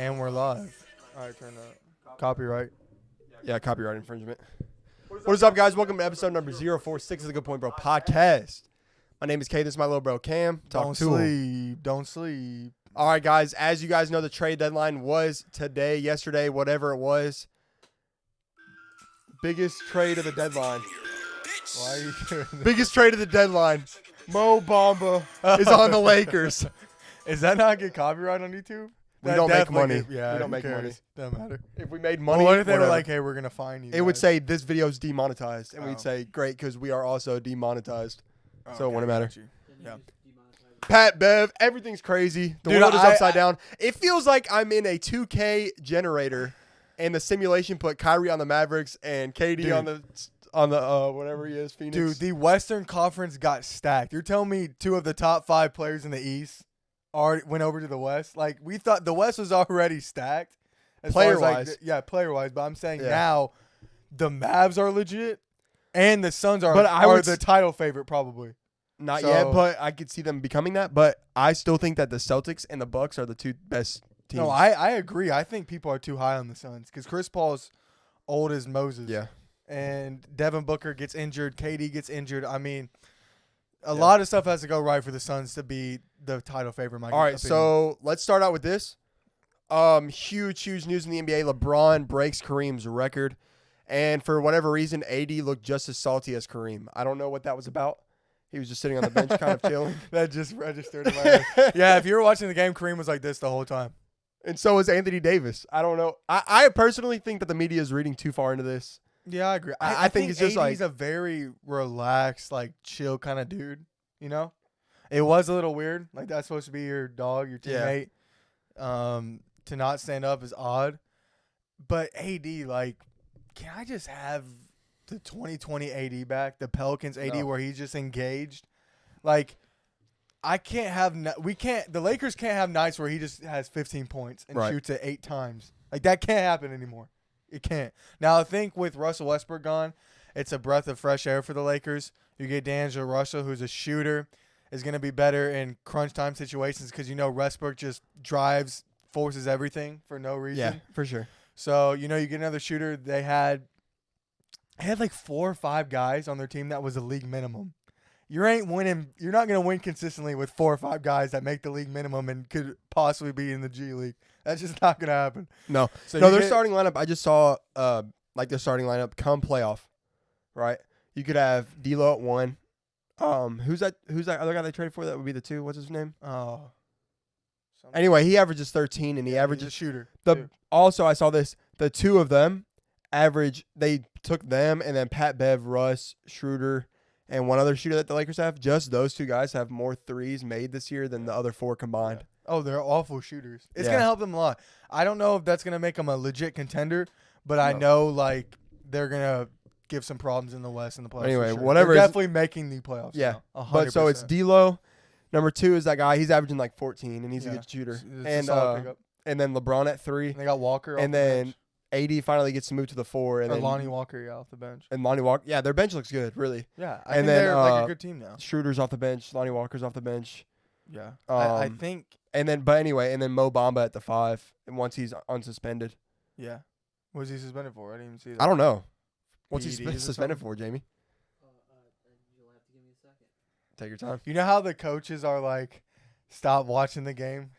And we're live. All right, turn that. Copyright. Yeah, copyright infringement. What is up, guys? Welcome to episode number 046 of the Good Point Bro podcast. My name is Kay. This is my little bro, Cam. Don't sleep. Don't sleep. All right, guys. As you guys know, the trade deadline was today, yesterday, whatever it was. Biggest trade of the deadline. Why are you doing this? Biggest trade of the deadline. Mo Bamba is on the Lakers. Is that not get copyright on YouTube? We That don't make definitely money. yeah, We don't who make cares? money. Doesn't matter. If we made Well, money, what if they were whatever. like, "Hey, we're gonna fine you"? It would guys? say this video is demonetized, and Oh. we'd say great because we are also demonetized. Oh, so it wouldn't matter. got you. Yeah. Pat Bev, everything's crazy. The Dude, world is I- upside down. It feels like I'm in a 2K generator, and the simulation put Kyrie on the Mavericks and KD Dude. on the whatever he is, Phoenix. Dude, the Western Conference got stacked. You're telling me two of the top 5 players in the East already went over to the West? Like, we thought the West was already stacked. As far as, Player-wise. yeah, player-wise. But I'm saying Yeah. now the Mavs are legit and the Suns are, But I are would the s- title favorite probably. Not so- yet, but I could see them becoming that. But I still think that the Celtics and the Bucks are the two best teams. No, I agree. I think people are too high on the Suns because Chris Paul's old as Moses. Yeah. And Devin Booker gets injured. KD gets injured. I mean, a Yeah. lot of stuff has to go right for the Suns to be the title favorite. in my All right, opinion. so let's start out with this. Huge news in the NBA. LeBron breaks Kareem's record. And for whatever reason, AD looked just as salty as Kareem. I don't know what that was about. He was just sitting on the bench kind of chilling. That just registered in my head. Yeah, if you were watching the game, Kareem was like this the whole time. And so is Anthony Davis. I don't know. I personally think that the media is reading too far into this. Yeah, I agree. I think it's just he's a very relaxed, like chill kind of dude. You know, it was a little weird. Like that's supposed to be your dog, your Yeah. teammate. To not stand up is odd. But AD, like, can I just have the 2020 AD back, the Pelicans AD, No. where he's just engaged? Like, I can't have. We can't. The Lakers can't have nights where he just has 15 points and Right. shoots it 8 times. Like that can't happen anymore. It can't. Now I think with Russell Westbrook gone, it's a breath of fresh air for the Lakers. You get D'Angelo Russell, who's a shooter, is going to be better in crunch time situations because Westbrook just drives, forces everything for no reason. Yeah, for sure. So you get another shooter. They had like 4 or 5 guys on their team that was a league minimum. You ain't winning. You're not going to win consistently with 4 or 5 guys that make the league minimum and could possibly be in the G League. That's just not going to happen. No. So No, you their get- starting lineup, I just saw their starting lineup come playoff, right? You could have D'Lo at 1. Who's that other guy they traded for? That would be the 2. What's his name? Oh. Anyway, he averages 13 and he He's a averages shooter. the too. also I saw this, the 2 of them average, they took them and then Pat Bev, Russ, Schroeder, and one other shooter that the Lakers have. Just those 2 guys have more threes made this year than the other 4 combined. Oh, they're awful shooters. It's Yeah. going to help them a lot. I don't know if that's going to make them a legit contender, but I No. know like they're going to give some problems in the West in the playoffs. Anyway, for sure. whatever They're is- definitely making the playoffs. Yeah. now, But so it's 100%. D'Lo. Number 2 is that guy. He's averaging like 14 and he's a Yeah. good shooter. It's a And solid pickup. and then LeBron at 3. And they got Walker. And off the then bench. AD finally gets to move to the 4. And Or then Lonnie Walker, yeah, off the bench. and Lonnie Walker. Yeah, their bench looks good, really. Yeah, I And think then, they're like a good team now. Schroeder's off the bench. Lonnie Walker's off the bench. Yeah, I Um, think. And then Mo Bamba at the 5. And once he's unsuspended, Yeah, what was he suspended for? I didn't even see that. I don't know. What's he PEDs or suspended something? for, Jamie? Take your time. You know how the coaches are like, stop watching the game.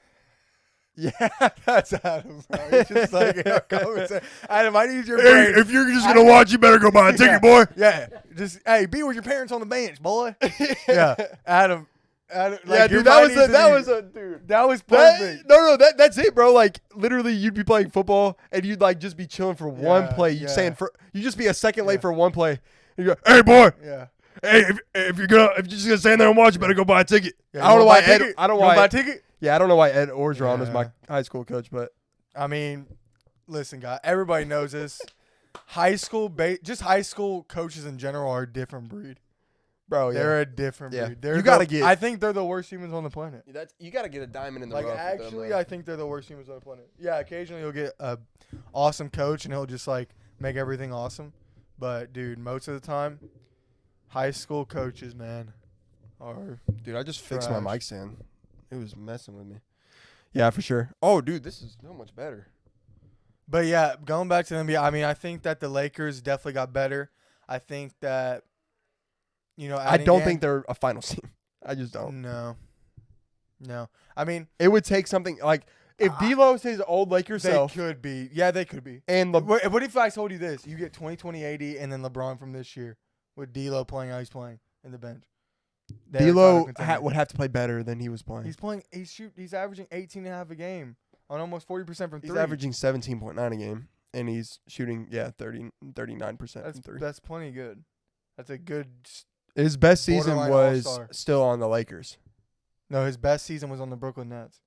Yeah. That's Adam, bro. He's just like, come and say, Adam, I need your brain. if you're just gonna watch, you better go buy a ticket, boy. Yeah, just hey, be with your parents on the bench, boy. Yeah, Adam. Yeah, like, your dude, that mind was needs to that be- was a dude. that was That, perfect. no, that's it, bro. Like literally, you'd be playing football and you'd like just be chilling for one Yeah, play. You'd yeah. saying you just be a second late Yeah. for one play. You go, hey boy, Yeah. hey, if you're just gonna stand there and watch, you better go buy a ticket. Yeah, I don't know you why wanna buy a Ed. ticket? I don't You know wanna why. buy a ticket. Yeah, I don't know why Ed Orgeron was my Yeah. high school coach, but I mean, listen, guy. Everybody knows this. High school coaches in general are a different breed. bro, yeah, They're a different Yeah. breed. They're You gotta the- get- I think they're the worst humans on the planet. you gotta get a diamond in the Like rough. with them, actually, man. I think they're the worst humans on the planet. Yeah, occasionally you'll get a awesome coach and he'll just like make everything awesome. But dude, most of the time, high school coaches, man, are dude, I just fixed my trash. mic stand. It was messing with me. Yeah, for sure. Oh, dude, this is so much better. But yeah, going back to the NBA, I mean, I think that the Lakers definitely got better. I think that, I don't think they're a finals team. I just don't. No. I mean, It would take something like if D'Lo's his old Lakers they self. could be. Yeah, they could be. And What if I told you this? You get 20, 80, and then LeBron from this year with D'Lo playing how he's playing in the bench. D'Lo would have to play better than he was playing. He's averaging 18.5 a game on almost 40% from three. He's averaging 17.9 a game, and he's shooting 39% from three. That's plenty good. That's a good. His best season borderline was all-star. still on the Lakers. No, his best season was on the Brooklyn Nets.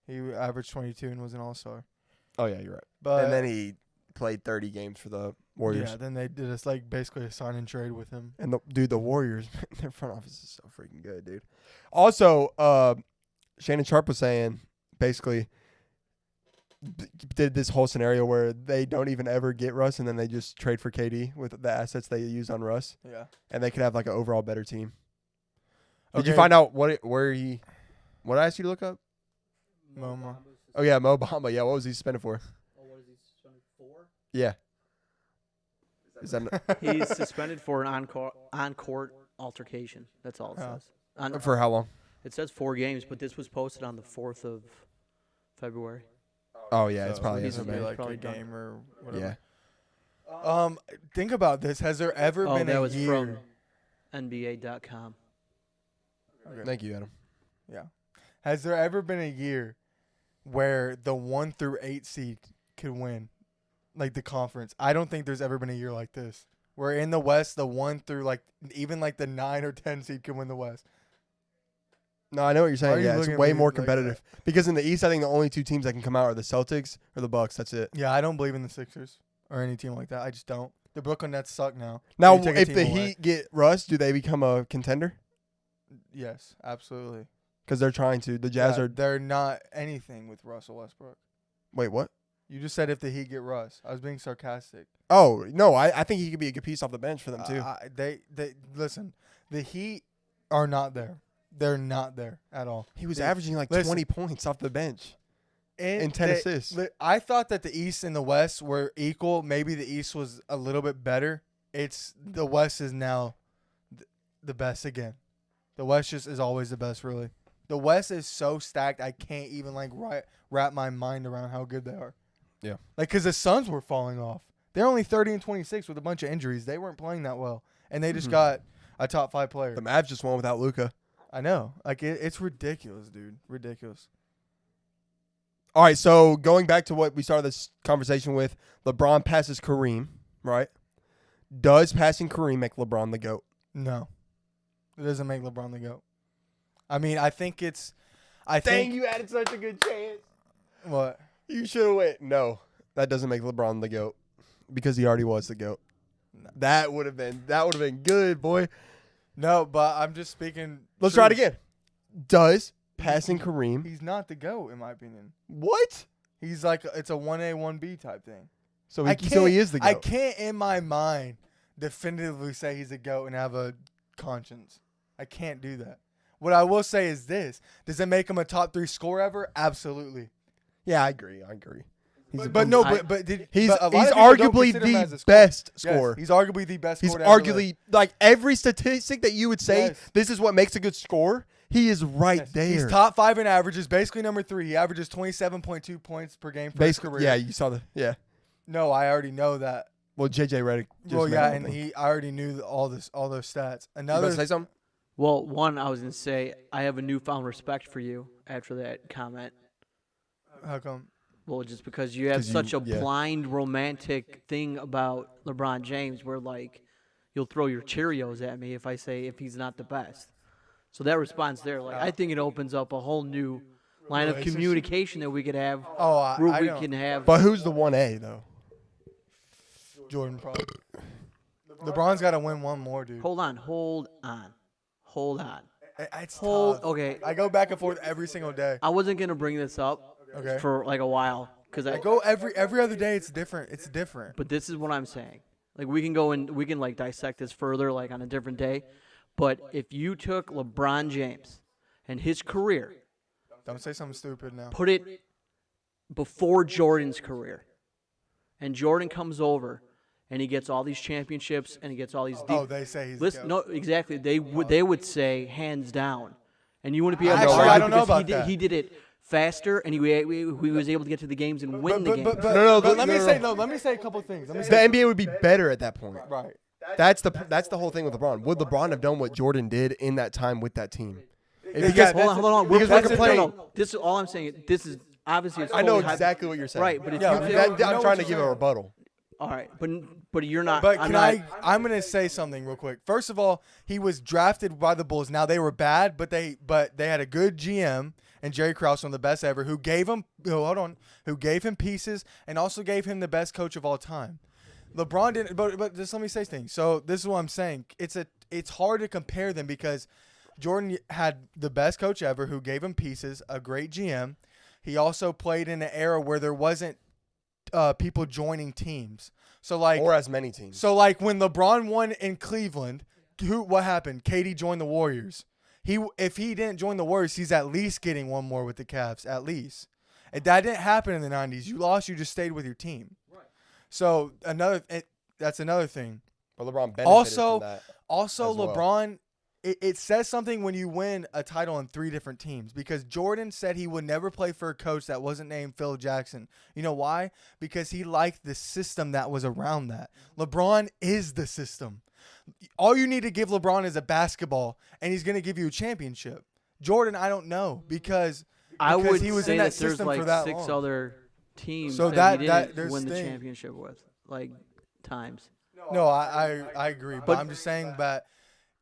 He averaged 22 and was an all-star. Oh yeah, you're right. But and then he played 30 games for the Warriors. Yeah, then they did us like basically a sign and trade with him. And the Warriors, their front office is so freaking good, dude. Also, Shannon Sharp was saying basically did this whole scenario where they don't even ever get Russ, and then they just trade for KD with the assets they use on Russ. Yeah, and they could have like an overall better team. Did Okay. you find out what I asked you to look up? Moma. Oh yeah, Mo Bamba. Yeah, what was he suspended for? Oh, what is he suspended for? Yeah. Is that He's suspended for an on-court altercation. That's all it Oh. says. for how long? It says 4 games, but this was posted on the 4th of February. Oh yeah, it's So probably he's gonna be isn't bad. like probably a done. game or whatever. Yeah. Think about this. Has there ever Oh, been that a was year? from NBA.com. Thank you, Adam. Has there ever been a year where the 1 through 8 seed could win, like the conference? I don't think there's ever been a year like this. Where in the West, the 1 through even the 9 or 10 seed could win the West. No, I know what you're Why are saying. you Yeah, it's looking at way me more like competitive. Because in the East, I think the only two teams that can come out are the Celtics or the Bucks. That's it. Yeah, I don't believe in the Sixers or any team like that. I just don't. The Brooklyn Nets suck now. Now, You take a if team the away. Heat get Russ, do they become a contender? Yes, absolutely. Because they're trying to. The Jazz are. They're not anything with Russell Westbrook. Wait, what? You just said if the Heat get Russ. I was being sarcastic. Oh no, I think he could be a good piece off the bench for them too. They listen. The Heat are not there. They're not there at all. He was They- averaging like listen. 20 points off the bench. And 10 they- assists. I thought that the East and the West were equal. Maybe the East was a little bit better. The West is now the best again. The West just is always the best, really. The West is so stacked. I can't even wrap my mind around how good they are. Yeah. Because the Suns were falling off. They're only 30-26 with a bunch of injuries. They weren't playing that well, and they just got a top 5 player. The Mavs just won without Luka. I know. It's ridiculous, dude. Ridiculous. All right, so going back to what we started this conversation with, LeBron passes Kareem, right? Does passing Kareem make LeBron the GOAT? No, it doesn't make LeBron the GOAT. I mean, I think it's. you had such a good chance. What? You should have went. No, that doesn't make LeBron the GOAT because he already was the GOAT. No. That would have been good, boy. No, but I'm just speaking. Let's try it truth. again. Does passing Kareem? He's not the GOAT, in my opinion. What? He's like it's a 1A 1B type thing. So I he is the GOAT. I can't in my mind definitively say he's a GOAT and have a conscience. I can't do that. What I will say is this: does it make him a top 3 scorer ever? Absolutely. Yeah, I agree. He's But a- he's but a lot of people don't arguably consider him as the a scorer. best Yes, scorer. he's arguably the best. He's scorer to ever live. arguably like every statistic that you would say Yes. this is what makes a good score. He is right Yes. there. He's top 5 in averages, basically number 3. He averages 27.2 points per game for his Basically, career. yeah, you saw the No, I already know that. Well, JJ Redick. Just Well, made yeah, one and thing. I already knew all those stats. You about Another to say something? Well, one, I was going to say, I have a newfound respect for you after that comment. how come? Well, just because you have 'Cause you- such a yeah. blind romantic thing about LeBron James where, like, you'll throw your Cheerios at me if I say if he's not the best. So that response there, like, I think it opens up a whole new line of Relationship. communication that we could have, Oh, where I we don't. can have. But who's the 1A though? Jordan probably. LeBron's got to win one more, dude. Hold on. It's Hold. tough. Okay. I go back and forth every single day. I wasn't going to bring this up Okay. for, like, a while. Because I go every other day. It's different. It's different. But this is what I'm saying. Like, we can go and we can, like, dissect this further, like, on a different day. But if you took LeBron James and his career Don't say something stupid now. Put it before Jordan's career. And Jordan comes over and he gets all these championships and he gets all these Oh, they say he's the Listen, GOAT. no, exactly. They would say hands down. And you wouldn't be able to Actually, argue I don't know because about that. he did it faster and he was able to get to the games and win the games. But let me say a couple things. Let me The say NBA would be better at that point. right. That's the whole thing with LeBron. Would LeBron have done what Jordan did in that time with that team? Because- Hold on. because we're No, complaining. This is all I'm saying. This is obviously. It's I know totally exactly what you're saying. Right, but if Yeah, you but say, that- I'm you know trying what to you're give a saying. rebuttal. all right, but you're not. But I'm I'm gonna say something real quick. First of all, he was drafted by the Bulls. Now they were bad, but they had a good GM and Jerry Krause, one of the best ever, who gave him pieces and also gave him the best coach of all time. LeBron didn't, but just let me say things. So this is what I'm saying. It's hard to compare them because Jordan had the best coach ever who gave him pieces, a great GM. He also played in an era where there wasn't people joining teams. So like Or as many teams. So like when LeBron won in Cleveland, what happened? KD joined the Warriors. If he didn't join the Warriors, he's at least getting one more with the Cavs, at least. And that didn't happen in the 90s. You lost, you just stayed with your team. Right. So that's another thing. But LeBron benefited Also, from that. Also, as well. LeBron, it says something when you win a title in 3 different teams because Jordan said he would never play for a coach that wasn't named Phil Jackson. You know why? Because he liked the system that was around that. LeBron is the system. All you need to give LeBron is a basketball, and he's going to give you a championship. Jordan, I don't know because I would he was say in that that there's system like for that 6 long. other teams So that he that didn't there's win the thing. championship with, like times. No, I agree, but But- I'm just saying that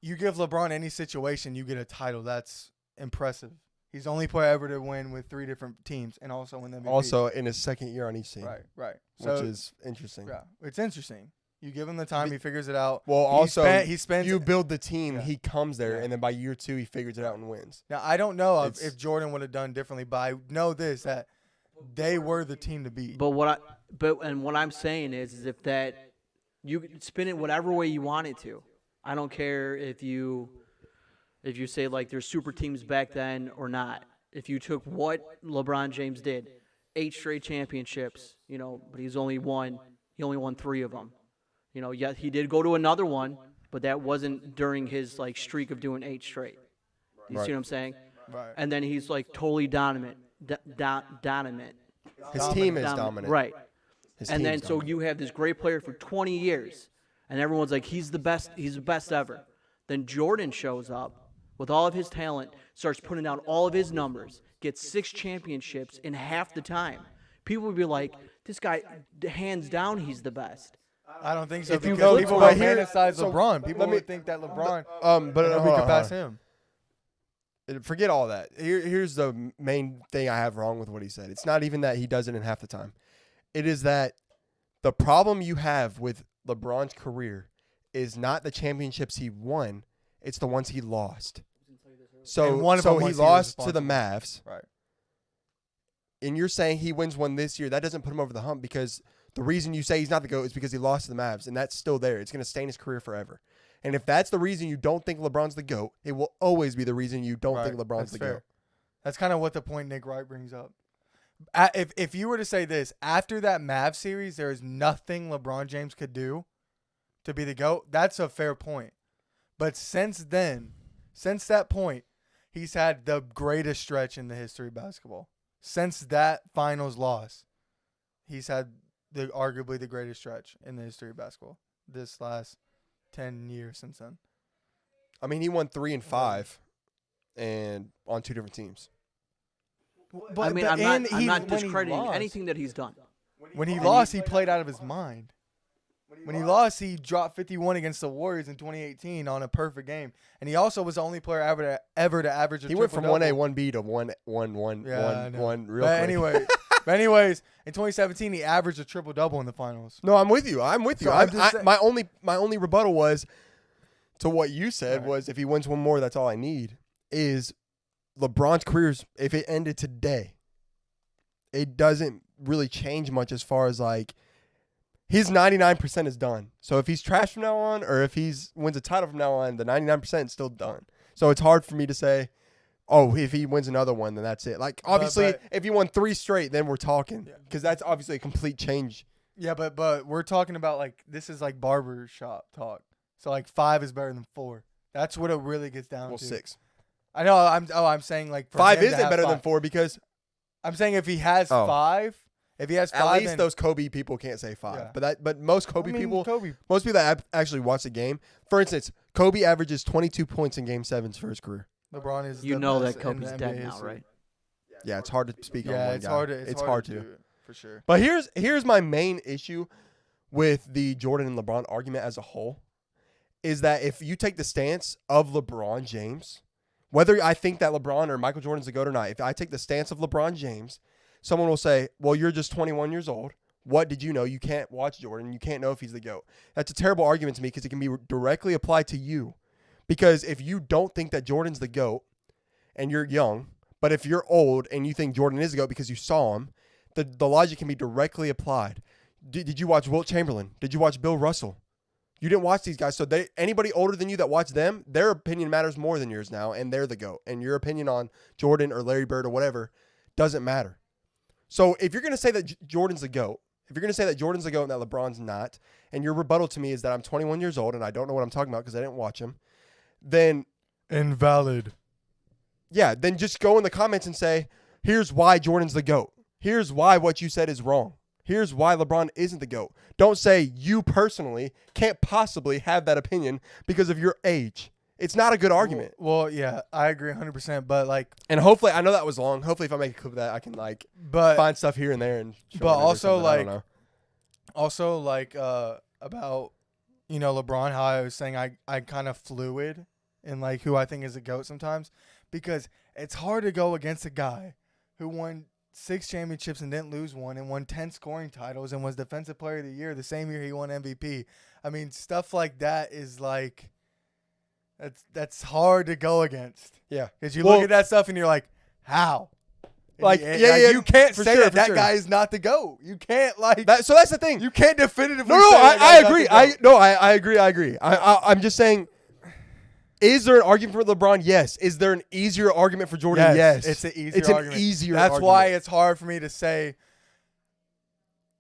you give LeBron any situation, you get a title. That's impressive. He's the only player ever to win with 3 different teams and also win the MVP. Also in his second year on each team. right. Which is interesting. Yeah, it's interesting. You give him the time, he figures it out. Well, also, he spends. you build the team, Yeah. he comes there, Yeah. and then by year 2, he figures it out and wins. Now I don't know It's- if Jordan would have done differently, but I know this that they were the team to beat. But what I'm saying is if that you can spin it whatever way you want it to. I don't care if you say like there's super teams back then or not. If you took what LeBron James did, 8 straight championships, but he only won 3 of them. Yet he did go to another one, but that wasn't during his like streak of doing 8 straight. You see what I'm saying? Right. And then he's like totally dominant. Dominant. His team is dominant. Right. His And team then is so dominant. you have this great player for 20 years, and everyone's like, he's the best ever. Then Jordan shows up with all of his talent, starts putting out all of his numbers, gets 6 championships in half the time. People would be like, this guy, hands down, he's the best. I don't think so If you because flip people it- would romanticize so LeBron. People let me- would think that LeBron But nobody hold could on, pass hold on. him. Forget all that. Here's the main thing I have wrong with what he said. It's not even that he does it in half the time. It is that the problem you have with LeBron's career is not the championships he won, it's the ones he lost. So, And one of them he was he lost was to the responsible. Mavs, Right. and you're saying he wins one this year. That doesn't put him over the hump because the reason you say he's not the GOAT is because he lost to the Mavs, and that's still there. It's going to stain his career forever. And if that's the reason you don't think LeBron's the GOAT, it will always be the reason you don't think Right. LeBron's That's the fair. GOAT. That's kind of what the point Nick Wright brings up. If you were to say this, after that Mavs series, there is nothing LeBron James could do to be the GOAT. That's a fair point. But since that point, he's had the greatest stretch in the history of basketball. Since that finals loss, he's had arguably the greatest stretch in the history of basketball this last 10 years since then. I mean, he won 3 and 5, and on 2 different teams. I mean, I'm not discrediting anything that he's done. When he lost, he played out of his mind. When he lost, he dropped 51 against the Warriors in 2018 on a perfect game, and he also was the only player ever to average a He went from triple-double. 1A, 1B to 1 Yeah, I know. 1 real But quick. anyways, in 2017, he averaged a triple double in the finals. No, I'm with you. So I'm just saying- My only rebuttal was to what you said Right. was if he wins one more, that's all I need. Is LeBron's career's if it ended today, it doesn't really change much as far as like his 99% is done. So if he's trash from now on, or if he's wins a title from now on, the 99% is still done. So it's hard for me to say, Oh, if he wins another one, then that's it. Like, obviously, but- if he won 3 straight, then we're talking. Yeah. Because that's obviously a complete change. Yeah, but we're talking about like this is like barber shop talk. So like 5 is better than 4. That's what it really gets down Well, to. 6. I know. I'm saying like for 5 him to isn't have better than 5. 4 because I'm saying if he has Oh. 5, if he has 5, at least then, those Kobe people can't say 5. Yeah. But most I Kobe mean, people, Kobe. most people that actually watch the game, for instance, Kobe averages 22 points in Game 7s for his career. LeBron is. You the know best that in the Kobe's NBA dead now, history. right? Yeah, it's hard to speak on Yeah, one it's guy. hard to. It's hard to. do it, for sure. But here's my main issue with the Jordan and LeBron argument as a whole is that if you take the stance of LeBron James, whether I think that LeBron or Michael Jordan's the GOAT or not, if I take the stance of LeBron James, someone will say, well, you're just 21 years old. What did you know? You can't watch Jordan. You can't know if he's the GOAT. That's a terrible argument to me because it can be directly applied to you. Because if you don't think that Jordan's the GOAT and you're young, but if you're old and you think Jordan is the GOAT because you saw him, the logic can be directly applied. Did you watch Wilt Chamberlain? Did you watch Bill Russell? You didn't watch these guys. So anybody older than you that watch them, their opinion matters more than yours now, and they're the GOAT. And your opinion on Jordan or Larry Bird or whatever doesn't matter. So if you're going to say that Jordan's the GOAT, if you're going to say that Jordan's the GOAT and that LeBron's not, and your rebuttal to me is that I'm 21 years old and I don't know what I'm talking about because I didn't watch him, then Invalid. yeah, then just go in the comments and say, here's why Jordan's the GOAT. Here's why what you said is wrong. Here's why LeBron isn't the GOAT. Don't say you personally can't possibly have that opinion because of your age. It's not a good argument. Well, yeah, I agree 100%. But like, And hopefully, I know that was long. Hopefully, if I make a clip of that, I can like but find stuff here and there and. show but it or also, something. I don't like, know. also like about LeBron, how I was saying I kind of fluid in like who I think is a GOAT sometimes because it's hard to go against a guy who won 6 championships and didn't lose one and won 10 scoring titles and was Defensive Player of the Year the same year he won MVP. I mean, stuff like that is like that's hard to go against Yeah, because you Well- look at that stuff and you're like, how? And Like, you, you can't for say sure, that for that sure. guy is not the GOAT. You can't like so that's the thing. you can't definitively. No, say that I guy's not agree. the GOAT. I agree. I agree. I'm just saying. Is there an argument for LeBron? Yes. Is there an easier argument for Jordan? Yes. It's an easier It's an argument. easier That's argument. why it's hard for me to say.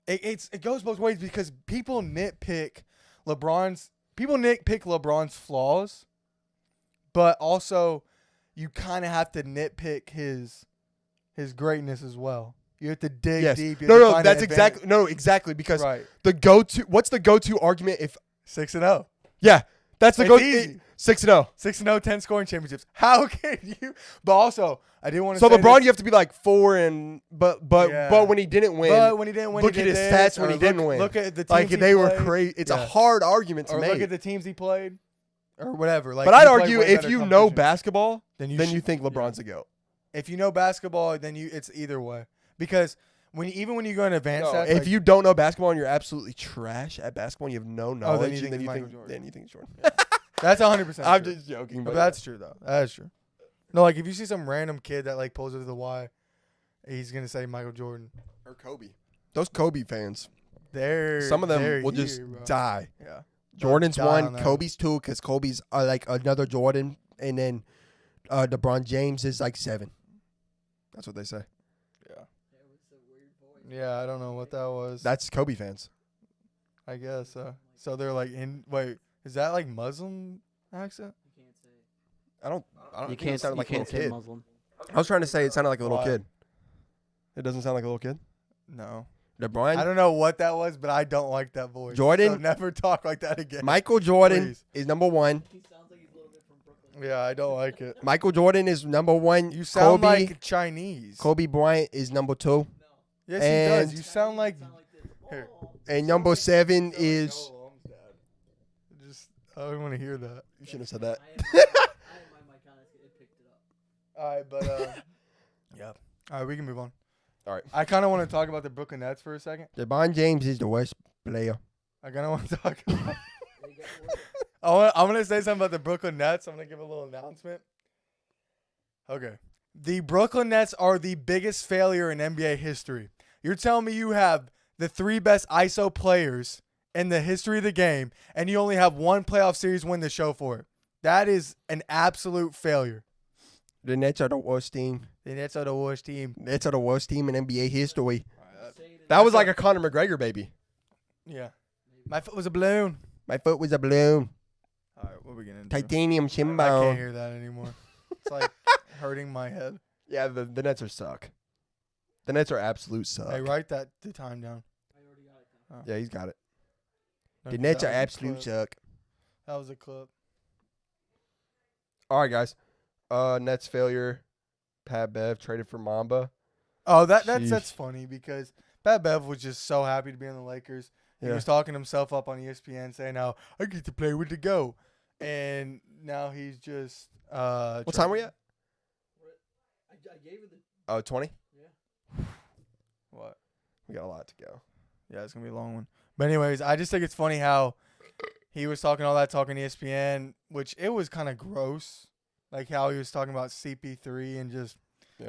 It goes both ways because people nitpick LeBron's flaws, but also you kind of have to nitpick his greatness as well. You have to dig Yes. deep. You have to No, find that's an advantage. exactly because Right. what's the go-to argument if 6-0. yeah, that's the It's go-to easy. 6-0. 6-0, 10 scoring championships. How can you? But also, I didn't want to So say LeBron, this, you have to be like 4 and but Yeah. when he didn't win, but when he didn't win, look he at did his this, stats when or he didn't look, win. Look at the teams like he they were played. crazy. It's a Yeah. hard argument to Or make. look at the teams he played, or whatever. Like, but I'd he played argue way if better you know competition. basketball, then then should- you think LeBron's a GOAT. If you know basketball, then it's either way because even when you go in advanced No, stats, if like, you don't know basketball and you're absolutely trash at basketball, and you have no knowledge, then you and think then it's you Michael think Jordan. then you think it's Jordan. that's 100%. I'm true. just joking, But but that's true though. That is true. No, like if you see some random kid that like pulls over the Y, he's gonna say Michael Jordan. or Kobe. Those Kobe fans, They're some of them they're will here, just bro. die. Yeah. Jordan's die 1, on that. Kobe's 2, because Kobe's like another Jordan, and then LeBron James is like 7. That's what they say. Yeah, I don't know what that was. That's Kobe fans. I guess. So they're like wait, is that like Muslim accent? I don't You think it can't. sounded You like a can't little say kid. Muslim. I was trying to say it sounded like a little Why? kid. It doesn't sound like a little kid. No. LeBron, I don't know what that was, but I don't like that voice. Jordan- So never talk like that again. Michael Jordan Please. is number 1. He sounds like he's a little bit from Brooklyn. Yeah, I don't like it. Michael Jordan is number 1. You sound Kobe, like Chinese. Kobe Bryant is number 2. Yes, he and- does. You sound like. Here. And number 7 is. Just I don't want to hear that. You shouldn't have said that. All right, but yeah. All right, we can move on. All right. I kind of want to talk about the Brooklyn Nets for a second. LeBron James is the worst player. I kind of want to talk about. I'm gonna say something about the Brooklyn Nets. I'm gonna give a little announcement. Okay, the Brooklyn Nets are the biggest failure in NBA history. You're telling me you have the 3 best ISO players in the history of the game, and you only have one playoff series win to show for it. That is an absolute failure. The Nets are the worst team. The Nets are the worst team. Nets are the worst team in NBA history. That was like a Conor McGregor baby. Yeah. My foot was a balloon. My foot was a balloon. All right, what are we getting into? Titanium shin I can't bone. hear that anymore. It's like hurting my head. Yeah, the Nets are suck. The Nets are absolute suck. Hey, write the time down. Yeah, he's got it. No, The Nets that are was a absolute clip. suck. That was a clip. All right, guys. Nets failure. Pat Bev traded for Mamba. Oh, that's Sheesh. funny because Pat Bev was just so happy to be on the Lakers. He Yeah. was talking himself up on ESPN saying, "Now I get to play with the GO," and now he's just. What time are we at? I gave it the. Oh, 20? What? We got a lot to go. Yeah, it's gonna be a long one. But anyways, I just think it's funny how he was talking all that talking ESPN, which it was kind of gross, like how he was talking about CP3 and just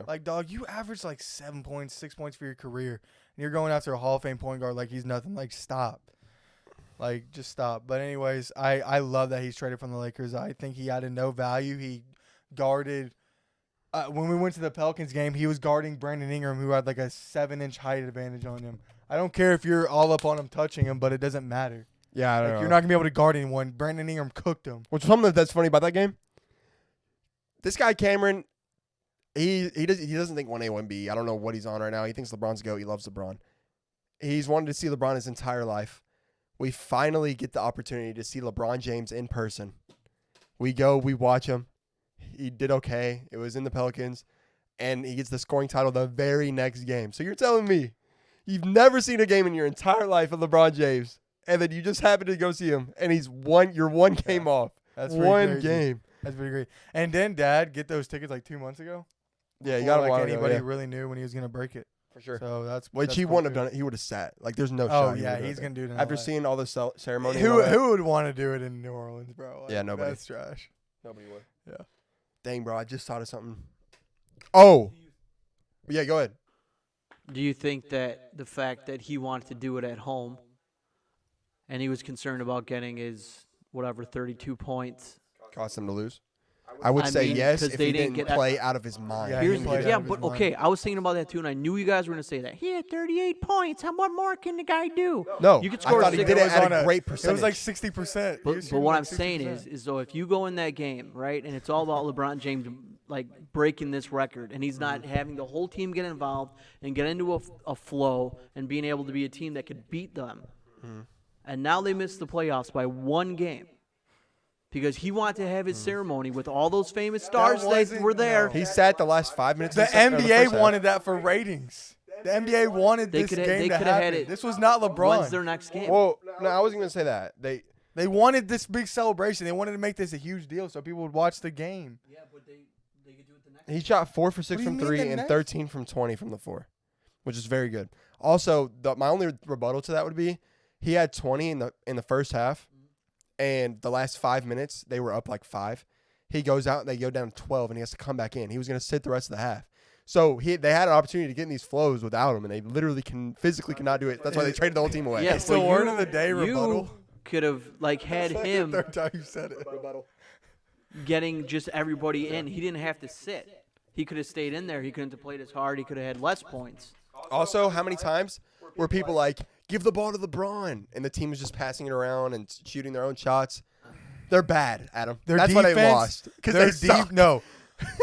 like, dog, you averaged like 7 points, 6 points for your career, and you're going after a Hall of Fame point guard like he's nothing. Like, stop. Like, just stop. But anyways, I love that he's traded from the Lakers. I think he added no value. He guarded. When we went to the Pelicans game, he was guarding Brandon Ingram, who had like a 7-inch height advantage on him. I don't care if you're all up on him touching him, but it doesn't matter. Yeah, I don't Like, know. you're not gonna be able to guard anyone. Brandon Ingram cooked him. Which something that's funny about that game. This guy Cameron, he doesn't think 1A 1B. I don't know what he's on right now. He thinks LeBron's GOAT. He loves LeBron. He's wanted to see LeBron his entire life. We finally get the opportunity to see LeBron James in person. We go, we watch him. He did okay. It was in the Pelicans, and he gets the scoring title the very next game. So you're telling me you've never seen a game in your entire life of LeBron James, and then you just happen to go see him, and you're one game off. That's pretty one crazy. game. That's pretty great. And didn't Dad get those tickets like 2 months ago? Yeah, you Before, got like a while anybody ago, really knew when he was gonna break it. for sure. So that's Which that's he cool, wouldn't have too. done it. He would have sat. Like, there's no Oh shot. yeah, he's gonna do it in After LA. seeing all the ceremony. and Who all that, who would want to do it in New Orleans, bro? Like, Yeah, nobody. That's trash. Nobody would. Yeah. Dang, bro, I just thought of something. Oh. Yeah, go ahead. Do you think that the fact that he wanted to do it at home, and he was concerned about getting his 32 points? Cost him to lose? I would say mean, yes 'cause if they he didn't didn't get- play out of his mind. Yeah, Here's he played yeah, out of his but mind. okay, I was thinking about that too, and I knew you guys were gonna say that. He had 38 points. How much more can the guy do? No, You could I score thought he six- did it was at on a great It percentage. was like 60%. But what I'm saying is though, if you go in that game, right, and it's all about LeBron James like breaking this record, and he's not having the whole team get involved and get into a flow and being able to be a team that could beat them, and now they missed the playoffs by one game because he wanted to have his ceremony with all those famous stars that wasn't- were there. no. he sat the last 5 minutes. The of the NBA first half. wanted that for ratings. The NBA wanted They this coulda- game they to coulda had happen. it- This was not When's LeBron. their next game? Well, no, I wasn't going to say that. They wanted this big celebration. They wanted to make this a huge deal so people would watch the game. Yeah, but they could do it the next. He shot 4 for 6 What do from you mean 3 the and next? 13 from 20 from the 4, which is very good. Also, my only rebuttal to that would be he had 20 in the first half, and the last 5 minutes they were up like 5. He goes out and they go down 12, and he has to come back in. He was going to sit the rest of the half. So they had an opportunity to get in these flows without him, and they literally physically cannot do it. That's why they traded the whole team away. Yeah, It's the but word of the day rebuttal. You could have like had him Third time you said it. getting just everybody in. He didn't have to sit. He could have stayed in there. He couldn't have played as hard. He could have had less points. Also, how many times were people like, give the ball to LeBron, and the team is just passing it around and shooting their own shots? They're bad, Adam. Their That's defense, why they lost. Because their they suck. No.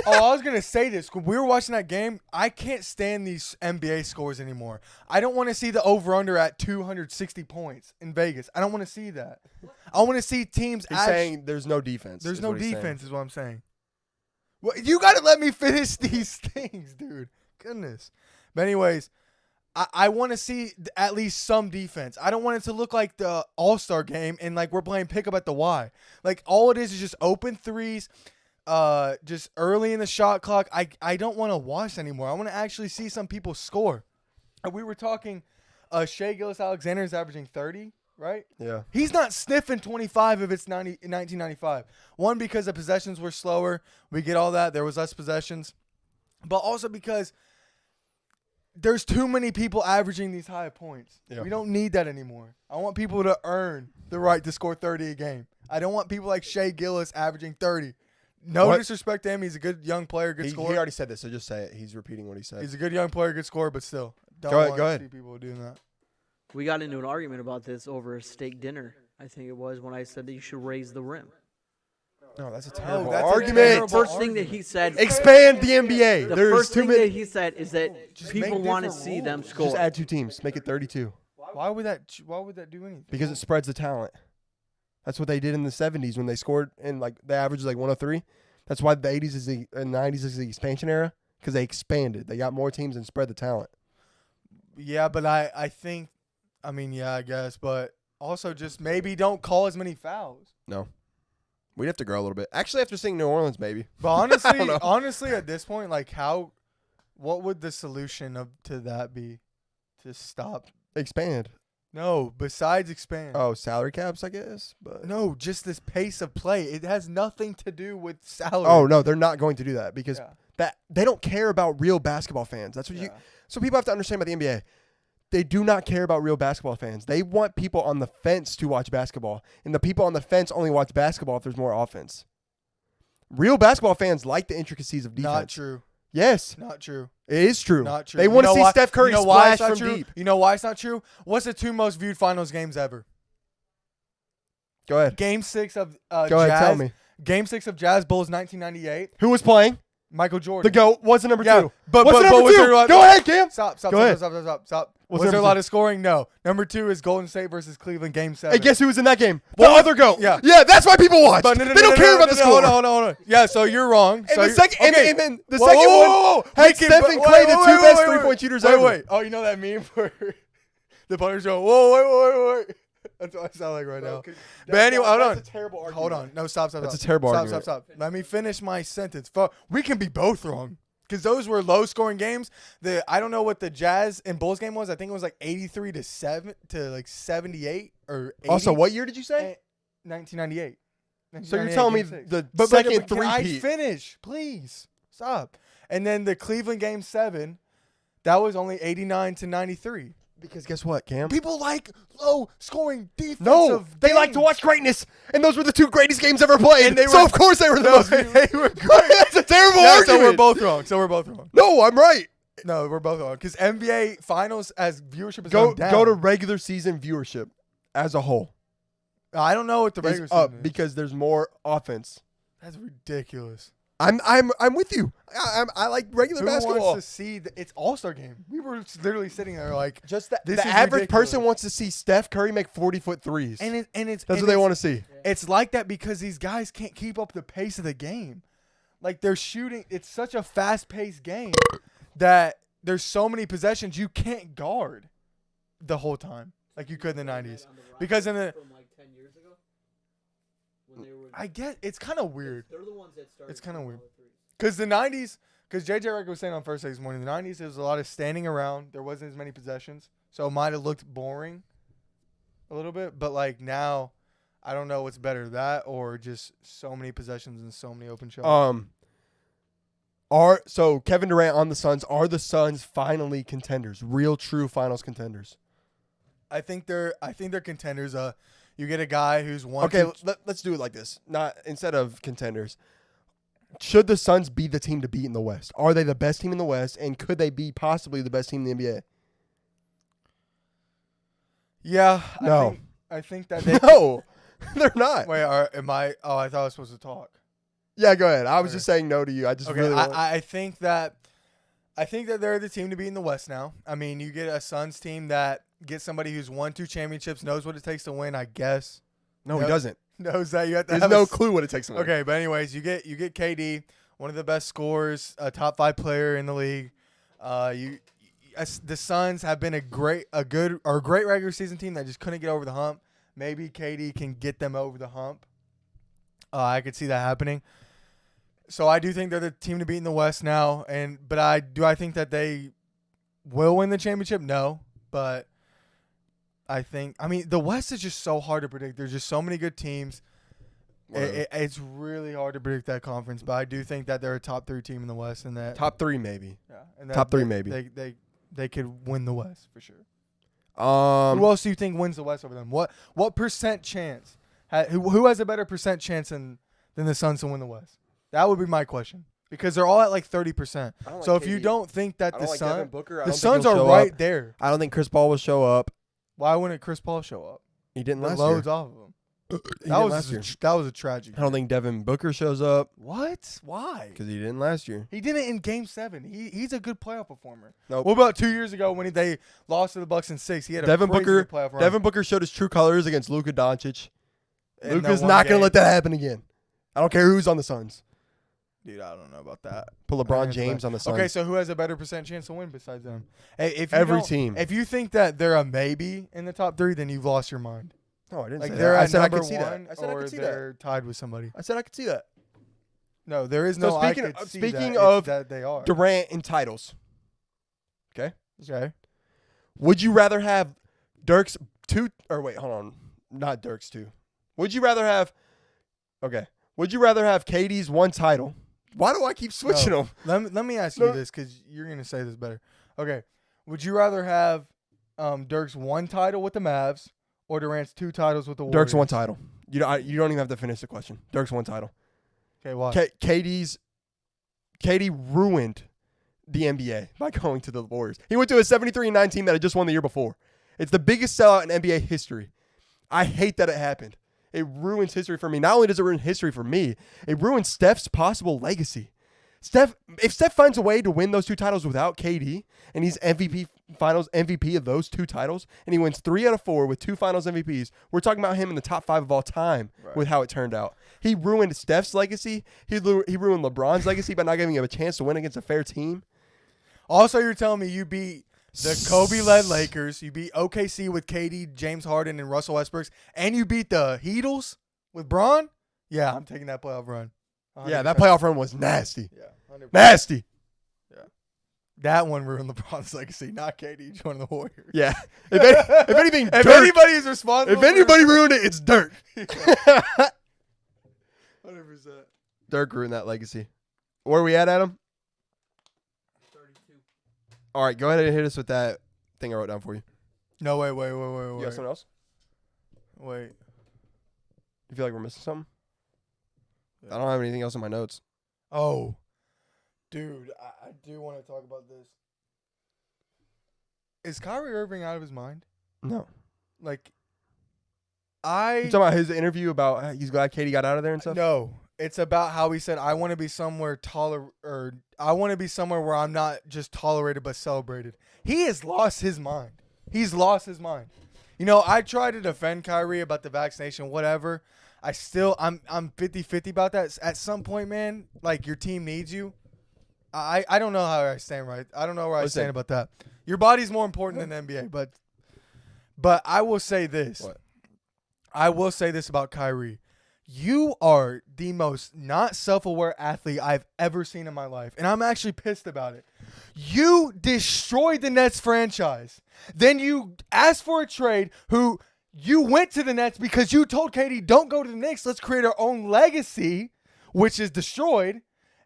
Oh, I was going to say this. When we were watching that game, I can't stand these NBA scores anymore. I don't want to see the over-under at 260 points in Vegas. I don't want to see that. I want to see teams He's saying there's no defense. there's is no what he's saying. defense is what I'm saying. Well, you got to let me finish these things, dude. Goodness. But anyways, I want to see at least some defense. I don't want it to look like the All-Star game and like we're playing pickup at the Y. Like all it is just open threes, just early in the shot clock. I don't want to watch anymore. I want to actually see some people score. And we were talking, Shai Gilgeous-Alexander is averaging 30, right? Yeah. He's not sniffing 25 if it's 1995. One, because the possessions were slower. We get all that. There was less possessions. But also because there's too many people averaging these high points. Yeah. We don't need that anymore. I want people to earn the right to score 30 a game. I don't want people like Shai Gilgeous averaging 30. No What? disrespect to him. He's a good young player, good He scorer. already said this, so just say it. He's repeating what he said. He's a good young player, good scorer, but still. Don't Go ahead, want go to ahead. see people doing that. We got into an argument about this over a steak dinner. I think it was when I said that you should raise the rim. No, that's a terrible that's a argument. terrible First thing that he said. Expand the NBA. The There's first too thing many. that he said is that people make want to different see them rules. score. Just add 2 teams. Make it 32. Why would that do anything? Because it spreads the talent. That's what they did in the 70s when they scored and like the average is like 103. That's why the 80s is the and 90s is the expansion era because they expanded. They got more teams and spread the talent. Yeah, but I think, I mean, yeah, I guess, but also just maybe don't call as many fouls. No. We'd have to grow a little bit. Actually, after seeing New Orleans, maybe. But don't know. honestly, at this point, like what would the solution to that be? To stop? Expand. No, besides expand. Oh, salary caps, I guess. But No, just this pace of play. It has nothing to do with salary. Oh no, they're not going to do that because Yeah. that they don't care about real basketball fans. That's what you. Yeah. So people have to understand about the NBA. They do not care about real basketball fans. They want people on the fence to watch basketball, and the people on the fence only watch basketball if there's more offense. Real basketball fans like the intricacies of defense. Not true. Yes, Not true. it is true. Not true. They You want to know see why- Steph Curry you know why splash it's not from true? deep. You know why it's not true? What's the 2 most viewed finals games ever? Go ahead. Game 6 of Go Jazz. ahead. Tell me Game 6 of Jazz Bulls 1998. who was playing. Michael Jordan. The GOAT was the number Yeah, 2. but What's the number was 2? there a lot- Go ahead, Cam. Stop. Go ahead. Stop. What's Was there a number lot two? of scoring? No. Number 2 is Golden State versus Cleveland Game 7. Hey, guess who was in that game? What The was- other GOAT. Yeah. Yeah, that's why people watch. But They don't care about the score. Hold on. Yeah, so you're wrong. And So the you're- second, okay. and then the Whoa, second whoa, one whoa, whoa. had We can- Steph and wait, Clay, the wait, two wait, best wait, 3-point wait. shooters Wait, ever. wait. Oh, you know that meme where the punter's going, whoa, wait. That's what I sound like right now. But anyway, hold on. That's a terrible argument. Hold on. No, stop. That's a terrible argument. Stop. Let me finish my sentence. We can be both wrong. Because those were low-scoring games. I don't know what the Jazz and Bulls game was. I think it was like 83 to 78 or 80. Also, what year did you say? 1998. So you're telling me Game 6. the second can I three-peat. finish? Please. Stop. And then the Cleveland game 7, that was only 89 to 93. Because guess what, Cam? People like low-scoring defensive No, they like to games. watch greatness, and those were the 2 greatest games ever played. And they so were- of course they were the No, most. they were great. That's a terrible Yeah, argument. so we're both wrong. No, I'm right. No, we're both wrong. Because NBA Finals as viewership is Go going down. go to regular season viewership as a whole. I don't know what the regular Is up season is. because there's more offense. That's ridiculous. I'm with you. I like regular Who basketball. wants to see it's All-Star game? We were literally sitting there like Just that This the is average ridiculous. person wants to see Steph Curry make 40-foot threes. and it's That's and what they it's- want to see. It's like that because these guys can't keep up the pace of the game. Like they're shooting. It's such a fast-paced game that there's so many possessions you can't guard the whole time like you could in the 90s. Because in the from like 10 years ago, when they were, I get it's kind of weird they're the ones that started. It's kinda shooting weird. all the threes. because the 90s. Because JJ Redick was saying on first day this morning, the 90s there was a lot of standing around. There wasn't as many possessions, so it might have looked boring a little bit. But like now, I don't know what's better, that or just so many possessions and so many open shots. So Kevin Durant on the Suns, are the Suns finally contenders? Real true finals contenders. I think they're contenders. You get a guy who's one. Okay, let's do it like this. Not instead of contenders. Should the Suns be the team to beat in the West? Are they the best team in the West, and could they be possibly the best team in the NBA? Yeah. No. I think that they. No, they're not. Wait, am I? Oh, I thought I was supposed to talk. Yeah, go ahead. I was Okay. just saying no to you. I just Okay, really want. I think that they're the team to beat in the West now. I mean, you get a Suns team that gets somebody who's won 2 championships, knows what it takes to win. I guess no, he no. doesn't. knows that you have to. There's have no clue what it takes to win. Okay, but anyways, you get KD, one of the best scorers, a top 5 player in the league. The Suns have been a great regular season team that just couldn't get over the hump. Maybe KD can get them over the hump. I could see that happening. So I do think they're the team to beat in the West now. But I think that they will win the championship? No, but I mean the West is just so hard to predict. There's just so many good teams. It's really hard to predict that conference, but I do think that they're a top 3 team in the West, and that Top 3 maybe. and that top 3 they- maybe. They could win the West for sure. Who Um, else do you think wins the West over them? What percent chance? Who has a better percent chance than the Suns to win the West? That would be my question because they're all at like 30%. I don't So like if you KD. don't think that I the don't like Devin Booker. I don't think Suns he'll are show right up. there, I don't think Chris Paul will show up. why wouldn't Chris Paul show up? He didn't The last loads year. off of him. He That didn't was last year. that was a tragedy. I don't think Devin Booker shows up What? Why? because he didn't last year. He did it in Game 7. He's a good playoff performer. Nope. What about 2 years ago when they lost to the Bucks in 6? He had a Devin crazy Booker. good playoff run. Devin Booker showed his true colors against Luka Doncic. In Luka's that one not going to game. let that happen again. I don't care who's on the Suns. Dude, I don't know about that. Put I LeBron think James it's on the Suns. Okay, so who has a better percent chance to win besides them? Hey, if you Every don't- team. If you think that they're a maybe in the top 3, then you've lost your mind. No, I didn't Like say they're that. I at said I number could see that. one, I said I or could see that. they're tied with somebody. I said I could see that. No, there is So no. speaking- I could see speaking that. of It's that they are. Durant in titles. Okay. Okay. Would you rather have Dirk's two or wait, hold on. Not Dirk's two. Would you rather have Okay. Would you rather have KD's one title? Why do I keep switching No. them? Let me ask No. you this because you're gonna say this better. Okay. Would you rather have Dirk's one title with the Mavs or Durant's 2 titles with the Warriors? Dirk's one title. You don't even have to finish the question. Dirk's one title. Okay, why? KD ruined the NBA by going to the Warriors. He went to a 73-9 team that had just won the year before. It's the biggest sellout in NBA history. I hate that it happened. It ruins history for me. Not only does it ruin history for me, it ruins Steph's possible legacy. If Steph finds a way to win those 2 titles without KD, and he's Finals MVP of those 2 titles, and he wins 3 out of 4 with 2 Finals MVPs, we're talking about him in the top 5 of all time with how it turned out. He ruined Steph's legacy. He ruined LeBron's legacy by not giving him a chance to win against a fair team. Also, you're telling me you beat the Kobe-led Lakers, you beat OKC with KD, James Harden, and Russell Westbrook, and you beat the Heatles with Bron? Yeah, I'm taking that playoff run. Yeah, 100%. that playoff run was nasty. Yeah, 100%. Nasty. That one ruined LeBron's legacy, not KD joining the Warriors. Yeah. If anything, If Dirk, anybody is responsible, if anybody ruined it, it's Dirk. 100%. Dirk ruined that legacy. Where are we at, Adam? 32. All right, go ahead and hit us with that thing I wrote down for you. No, wait. You got something else? Wait. You feel like we're missing something? I don't have anything else in my notes. Oh, dude, I do want to talk about this. Is Kyrie Irving out of his mind? No. Like, You talking about his interview about how he's glad Katie got out of there and stuff? No, it's about how he said, I want to be somewhere I want to be somewhere where I'm not just tolerated but celebrated. He has lost his mind. He's lost his mind. You know, I try to defend Kyrie about the vaccination, whatever. I'm 50-50 about that. At some point, man, like your team needs you. I don't know how I stand right. I don't know where I stand about that. Your body's more important than the NBA, but I will say this. What? I will say this about Kyrie. You are the most not self-aware athlete I've ever seen in my life, and I'm actually pissed about it. You destroyed the Nets franchise. Then you asked for a trade you went to the Nets because you told Katie, don't go to the Knicks. Let's create our own legacy, which is destroyed.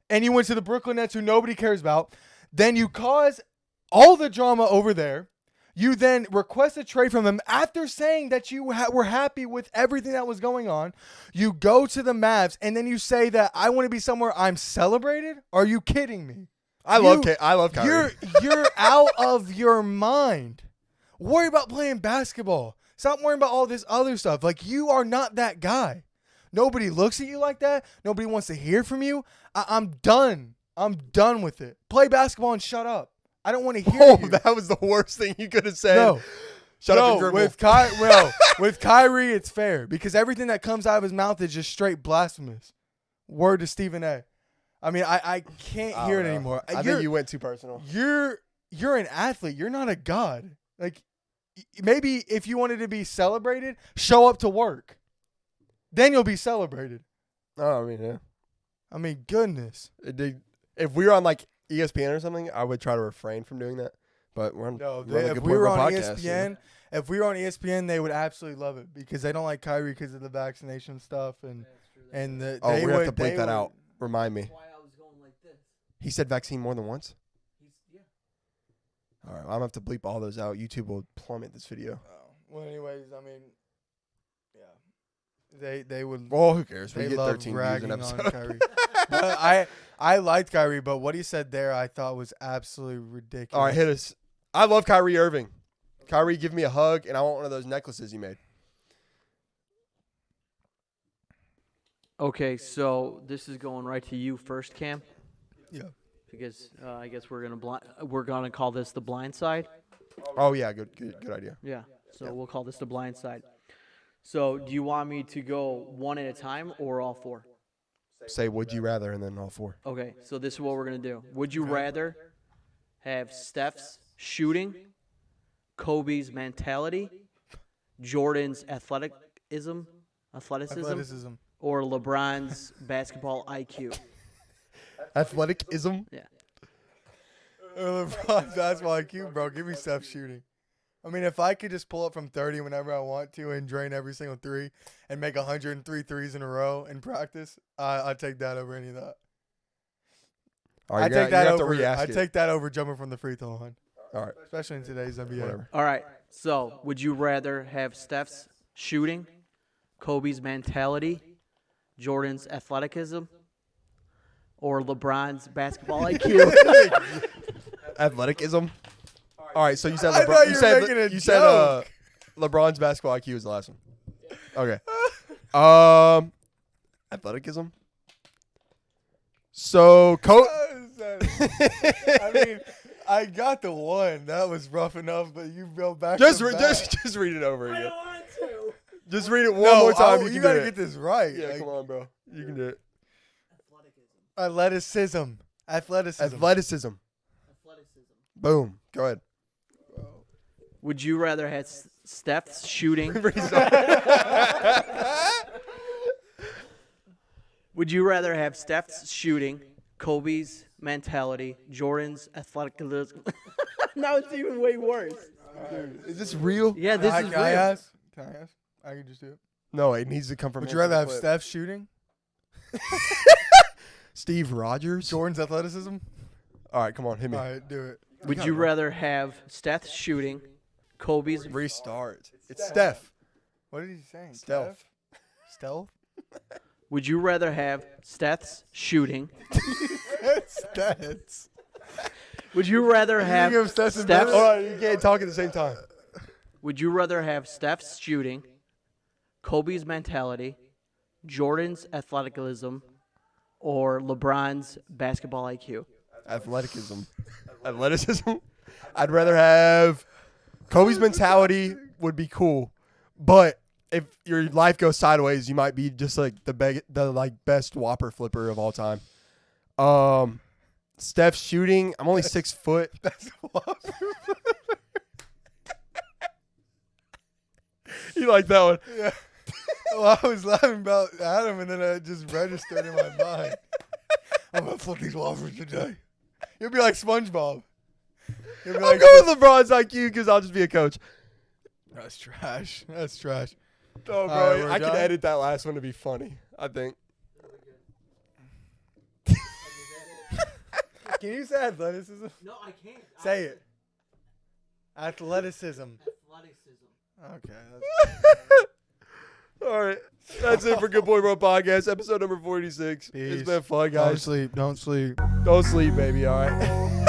And you went to the Brooklyn Nets, who nobody cares about. Then you cause all the drama over there. You then request a trade from them after saying that you were happy with everything that was going on. You go to the Mavs, and then you say that I want to be somewhere I'm celebrated? Are you kidding me? I love Kyrie. You're out of your mind. Worry about playing basketball. Stop worrying about all this other stuff. Like, you are not that guy. Nobody looks at you like that. Nobody wants to hear from you. I'm done. I'm done with it. Play basketball and shut up. I don't want to hear you. That was the worst thing you could have said. No. Shut up and dribble. With Kyrie, it's fair because everything that comes out of his mouth is just straight blasphemous. Word to Stephen A. I mean, I can't hear it anymore. I think you went too personal. You're an athlete. You're not a god. Like, maybe if you wanted to be celebrated, show up to work. Then you'll be celebrated. Oh, I mean, yeah. I mean, goodness. If we were on like ESPN or something, I would try to refrain from doing that. But we're on. If we were on ESPN, if we were on ESPN, they would absolutely love it because they don't like Kyrie because of the vaccination stuff and we're gonna have to bleep that out. Remind me. That's why I was going like this. He said vaccine more than once. Yeah. All right, I'm gonna have to bleep all those out. YouTube will plummet this video. Oh. Well, anyways, I mean, yeah, they would. Well, who cares? We They get love 13 views ragging an on episode. Kyrie. I liked Kyrie, but what he said there I thought was absolutely ridiculous. All right, hit us. I love Kyrie Irving. Kyrie, give me a hug, and I want one of those necklaces you made. Okay, so this is going right to you first, Cam, Yeah. because I guess we're gonna call this the blind side. Oh yeah, good idea. Yeah. So we'll call this the blind side. So do you want me to go one at a time or all four? Say would you rather, and then all four. Okay. So this is what we're gonna do. Would you rather have Steph's shooting, Kobe's mentality, Jordan's athleticism, Athleticism. or LeBron's basketball IQ? Athleticism. Yeah. LeBron's basketball IQ, bro. Give me Steph shooting. I mean, if I could just pull up from 30 whenever I want to and drain every single three and make 103 threes in a row in practice, I'd take that over any of that. All right, I take that you have to over. re-ask I it. take that over jumping from the free throw line, All right, especially in today's NBA. whatever. All right. So would you rather have Steph's shooting, Kobe's mentality, Jordan's athleticism, or LeBron's basketball IQ? Athleticism. All right, so you said I LeBron. thought You you said were making a you said joke. LeBron's basketball IQ is the last one. Okay. Athleticism. So I mean, I got the one. That was rough enough, but you go back. just to back. just read it over again. want to. Just read it one No, more time. you can gotta do get it. this right. Yeah, Like, come on, bro. You can do it. athleticism. Athleticism. Boom. Go ahead. Would you rather have Steph's shooting? Would you rather have Steph's shooting, Kobe's mentality, Jordan's athleticism? Now it's even way worse. Is this real? Yeah, this is Can real. I ask? Can I ask? I can just do it. No, it needs to come from. Would him you rather for have the clip. Steph shooting, Steve Rogers? Jordan's athleticism? All right, come on, hit me. All right, do it. Would you rather have Steph's shooting, Kobe's Restart. It's Steph. What did he say? Stealth. Stealth? Would you rather have Steph's shooting? Stats. Would you rather have give Steph's Steph's? better? All right, you can't talk at the same time. Would you rather have Steph's shooting, Kobe's mentality, Jordan's athleticism, or LeBron's basketball IQ? Athleticism. I'd rather have Kobe's mentality would be cool, but if your life goes sideways, you might be just like the best whopper flipper of all time. Steph's shooting. I'm only 6 foot. That's what. You like that one? Yeah. Well, I was laughing about Adam, and then it just registered in my mind. I'm gonna flip these waffles today. You'll be like SpongeBob. You'll be I'll like, go with LeBron's IQ because I'll just be a coach. that's trash. That's trash. Oh, bro, All right, we're I can done? edit that last one to be funny. I think. Can you say athleticism? No, I can't. Say it. Athleticism. Athleticism. Okay. All right. That's it for Good Boy Bro Podcast, episode number 46. It's Peace. been fun, Don't guys. sleep. Don't sleep. Don't sleep, baby. All right.